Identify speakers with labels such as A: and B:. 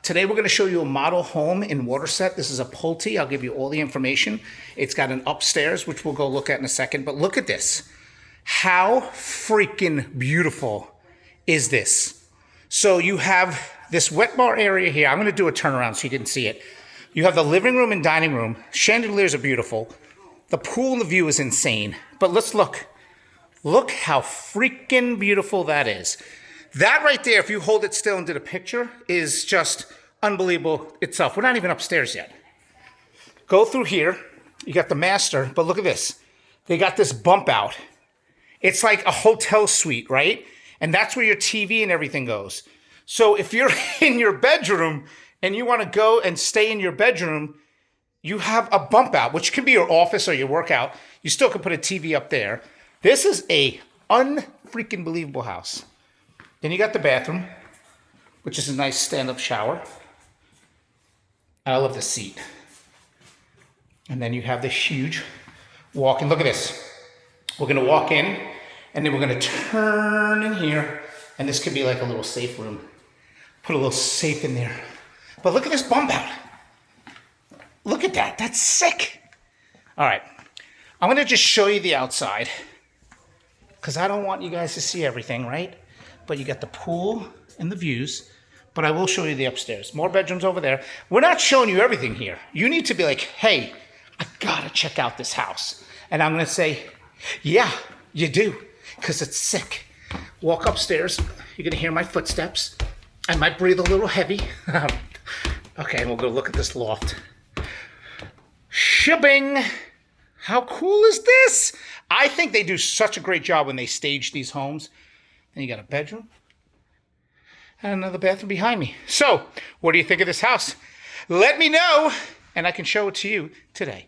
A: Today we're going to show you a model home in Waterset. This is a Pulte. I'll give you all the information. It's got an upstairs, which we'll go look at in a second. But look at this. How freaking beautiful is this? So you have this wet bar area here. I'm going to do a turnaround so you can see it. You have the living room and dining room. Chandeliers are beautiful. The pool and the view is insane. But let's look. Look how freaking beautiful that is. That right there, if you hold it still and did a picture, is just unbelievable itself. We're not even upstairs yet. Go through here. You got the master, but look at this. They got this bump out. It's like a hotel suite, right? And that's where your TV and everything goes. So if you're in your bedroom and you want to go and stay in your bedroom, you have a bump out, which can be your office or your workout. You still can put a TV up there. This is a unfreaking believable house. Then you got the bathroom, which is a nice stand-up shower. I love the seat. And then you have this huge walk-in. Look at this. We're going to walk in, and then we're going to turn in here, and this could be like a little safe room. Put a little safe in there. But look at this bump out. Look at that. That's sick. All right. I'm going to just show you the outside because I don't want you guys to see everything, right? But you got the pool and the views, but I will show you the upstairs. More bedrooms over there. We're not showing you everything here. You need to be like, hey, I gotta check out this house. And I'm gonna say, yeah, you do, because it's sick. Walk upstairs, you're gonna hear my footsteps. I might breathe a little heavy. Okay, we'll go look at this loft. Shipping. How cool is this? I think they do such a great job when they stage these homes. Then you got a bedroom and another bathroom behind me. So, what do you think of this house? Let me know, and I can show it to you today.